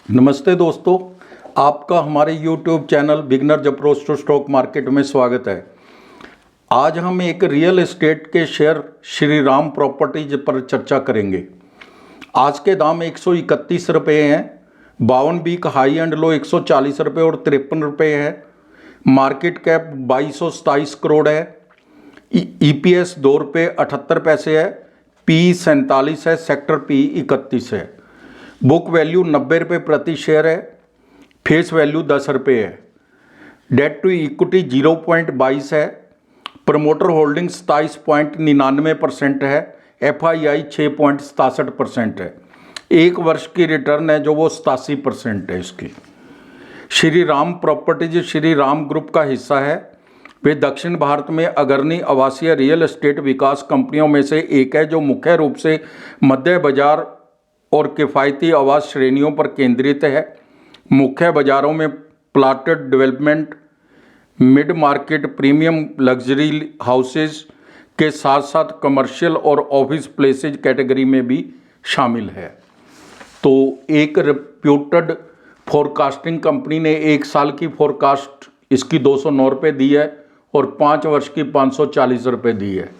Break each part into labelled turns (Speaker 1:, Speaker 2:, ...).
Speaker 1: नमस्ते दोस्तों, आपका हमारे YouTube channel beginners approach to stock market में स्वागत है। आज हम एक रियल एस्टेट के शेयर श्री राम प्रॉपर्टीज पर चर्चा करेंगे। आज के दाम 131 रुपये हैं। 52 वीक हाई एंड लो 140 रुपये और 53 रुपये है। मार्केट कैप 2227 करोड़ है। EPS 2 रुपये 78 पैसे है। P 47 है। सेक्टर P 31 है। बुक वैल्यू 90 रुपये प्रति शेयर है। फेस वैल्यू 10 रुपये है। डेट टू इक्विटी 0.22 है। प्रमोटर होल्डिंग 27.99% है। FII 6.67% है। एक वर्ष की रिटर्न है जो वो 87% है इसकी। श्री राम प्रॉपर्टीज श्री राम ग्रुप का हिस्सा है। वे दक्षिण भारत में अग्रणी आवासीय रियल एस्टेट विकास कंपनियों में से एक है जो मुख्य रूप से मध्य बाजार और किफ़ायती आवास श्रेणियों पर केंद्रित है। मुख्य बाज़ारों में plotted development, mid market, premium luxury houses के साथ साथ कमर्शियल और ऑफिस प्लेसेज कैटेगरी में भी शामिल है। तो एक रिप्यूटेड फोरकास्टिंग कंपनी ने एक साल की फोरकास्ट इसकी 209 रुपये दी है और 5 वर्ष की 540 रुपये दी है।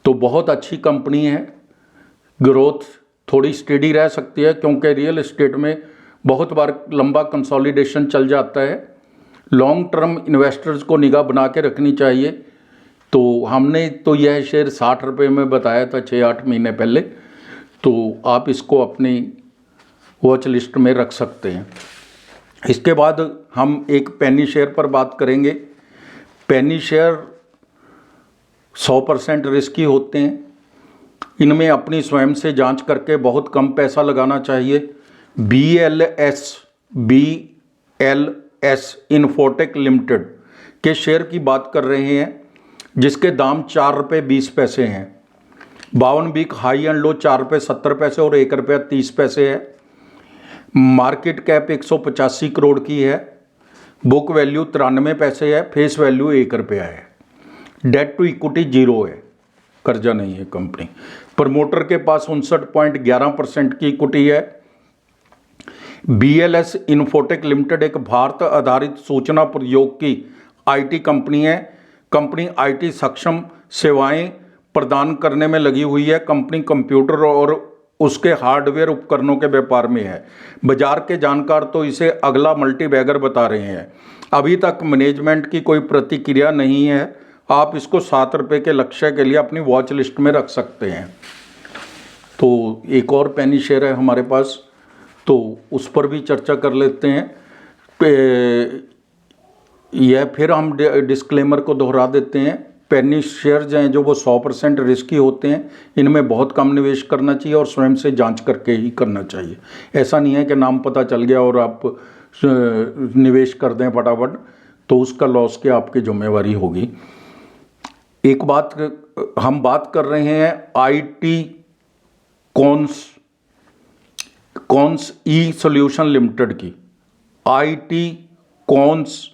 Speaker 1: तो बहुत अच्छी कंपनी है। ग्रोथ थोड़ी स्टेडी रह सकती है क्योंकि रियल एस्टेट में बहुत बार लंबा कंसोलिडेशन चल जाता है। लॉन्ग टर्म इन्वेस्टर्स को निगाह बना के रखनी चाहिए। तो हमने तो यह शेयर 60 रुपये में बताया था 6-8 महीने पहले। तो आप इसको अपनी वॉच लिस्ट में रख सकते हैं। इसके बाद हम एक पेनी शेयर पर बात करेंगे। पेनी शेयर 100% रिस्की होते हैं। इनमें अपनी स्वयं से जांच करके बहुत कम पैसा लगाना चाहिए। BLS इन्फोटेक लिमिटेड के शेयर की बात कर रहे हैं जिसके दाम 4 रुपये 20 पैसे हैं। 52 वीक हाई एंड लो 4 रुपये 70 पैसे और 1 रुपया 30 पैसे है। मार्केट कैप 185 करोड़ की है। बुक वैल्यू 93 पैसे है। फेस वैल्यू 1 रुपया है। डेट टू इक्विटी 0 है, कर्जा नहीं है कंपनी। प्रमोटर के पास 59.11% की इक्विटी है। BLS इन्फोटेक लिमिटेड एक भारत आधारित सूचना प्रौद्योगिकी IT कंपनी है। कंपनी IT सक्षम सेवाएं प्रदान करने में लगी हुई है। कंपनी कंप्यूटर और उसके हार्डवेयर उपकरणों के व्यापार में है। बाजार के जानकार तो इसे अगला मल्टीबैगर बता रहे हैं। अभी तक मैनेजमेंट की कोई प्रतिक्रिया नहीं है। आप इसको 7 रुपये के लक्ष्य के लिए अपनी वॉच लिस्ट में रख सकते हैं। तो एक और पेनी शेयर है हमारे पास, तो उस पर भी चर्चा कर लेते हैं। यह फिर हम डिस्क्लेमर को दोहरा देते हैं। पेनी शेयर्स हैं जो वो 100% रिस्की होते हैं। इनमें बहुत कम निवेश करना चाहिए और स्वयं से जांच करके ही करना चाहिए। ऐसा नहीं है कि नाम पता चल गया और आप निवेश कर दें फटाफट, तो उसका लॉस की आपकी जिम्मेवारी होगी। एक बात हम बात कर रहे हैं IT cons E solution limited की। IT cons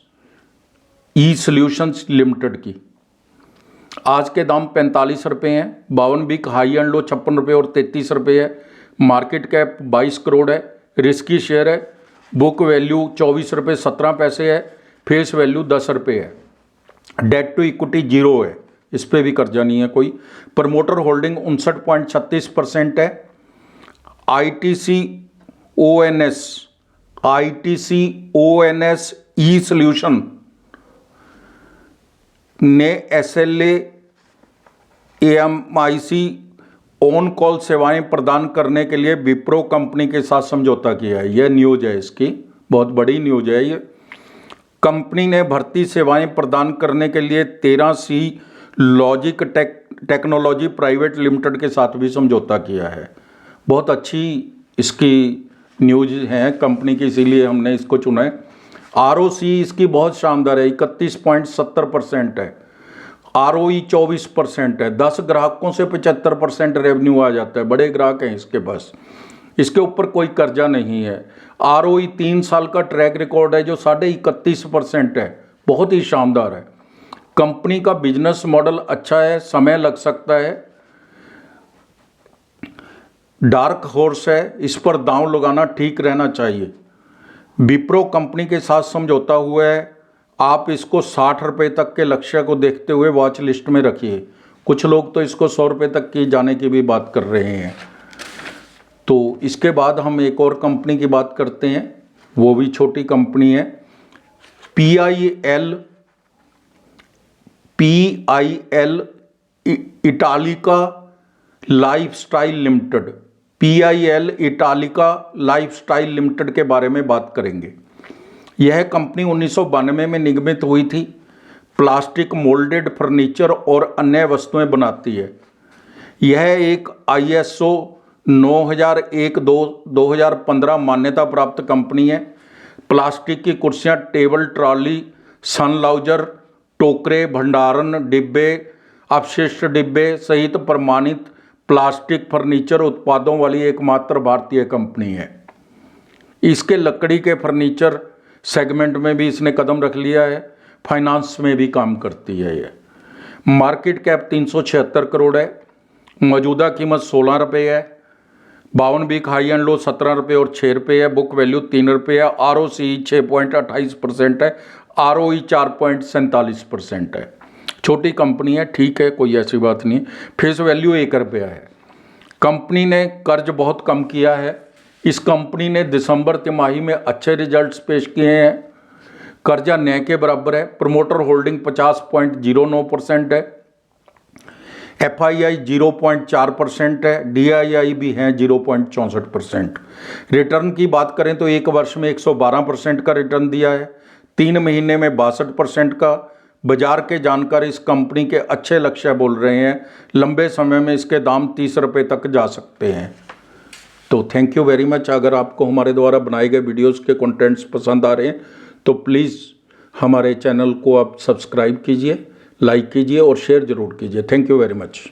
Speaker 1: E solutions limited की आज के दाम 45 रुपये हैं। 52 वीक हाई एंड लो 56 रुपये और 33 रुपये है। मार्केट कैप 22 करोड़ है। रिस्की शेयर है। बुक वैल्यू 24 रुपये 17 पैसे है। फेस वैल्यू 10 रुपये है। डेट टू इक्विटी 0 है, इस पर भी कर्जा नहीं है कोई। प्रमोटर होल्डिंग 59.36% है। ITC ONS ई सॉल्यूशन ने SLA AMIC ऑन कॉल सेवाएं प्रदान करने के लिए विप्रो कंपनी के साथ समझौता किया है। यह न्यूज है, इसकी बहुत बड़ी न्यूज है ये। कंपनी ने भर्ती सेवाएं प्रदान करने के लिए 13C logic technology private limited के साथ भी समझौता किया है। बहुत अच्छी इसकी न्यूज है कंपनी की, इसीलिए हमने इसको चुना है। ROC इसकी बहुत शानदार है, 31.70% है। ROE 24% है। 10 ग्राहकों से 75% रेवेन्यू आ जाता है। बड़े ग्राहक हैं इसके पास। इसके ऊपर कोई कर्जा नहीं है। ROE 3 साल का ट्रैक रिकॉर्ड है जो 31.5% है। बहुत ही शानदार है। कंपनी का बिजनेस मॉडल अच्छा है, समय लग सकता है। डार्क हॉर्स है, इस पर दांव लगाना ठीक रहना चाहिए। विप्रो कंपनी के साथ समझौता हुआ है, आप इसको 60 रुपये तक के लक्ष्य को देखते हुए वॉच लिस्ट में रखिए। कुछ लोग तो इसको 100 रुपये तक की जाने की भी बात कर रहे हैं। तो इसके बाद हम एक और कंपनी की बात करते हैं, वो भी छोटी कंपनी है, PIL Italica lifestyle limited. PIL Italica lifestyle limited के बारे में बात करेंगे। यह कंपनी 1992 में निगमित हुई थी। प्लास्टिक मोल्डेड फर्नीचर और अन्य वस्तुएं बनाती है। यह एक ISO 9001-2015 मान्यता प्राप्त कंपनी है। प्लास्टिक की कुर्सियां, टेबल, ट्रॉली, सनलाउजर, टोकरे, भंडारण डिब्बे, अपशिष्ट डिब्बे सहित प्रमाणित प्लास्टिक फर्नीचर उत्पादों वाली एकमात्र भारतीय कंपनी है। इसके लकड़ी के फर्नीचर सेगमेंट में भी इसने कदम रख लिया है। फाइनेंस में भी काम करती है। ये मार्केट कैप 376 करोड़ है। मौजूदा कीमत 16 रुपये है। 52 वीक हाई एंड लो 17 रुपये और 6 रुपये है। बुक वैल्यू 3 रुपये है। ROCE 6.28% है। ROE 4.47% है। छोटी कंपनी है, ठीक है, कोई ऐसी बात नहीं। फेस वैल्यू 1 रुपया है। कंपनी ने कर्ज बहुत कम किया है। इस कंपनी ने दिसंबर तिमाही में अच्छे रिजल्ट्स पेश किए हैं। कर्जा न के बराबर है। प्रमोटर होल्डिंग 50.09% है। FII 0.4% है। DII भी हैं 0.64%। रिटर्न की बात करें तो एक वर्ष में 112% का रिटर्न दिया है। 3 महीने में 62% का। बाजार के जानकार इस कंपनी के अच्छे लक्ष्य बोल रहे हैं। लंबे समय में इसके दाम 30 रुपये तक जा सकते हैं। तो थैंक यू वेरी मच। अगर आपको हमारे द्वारा बनाए गए वीडियोस के कंटेंट्स पसंद आ रहे हैं तो प्लीज़ हमारे चैनल को आप सब्सक्राइब कीजिए, लाइक कीजिए और शेयर ज़रूर कीजिए। Thank you very much.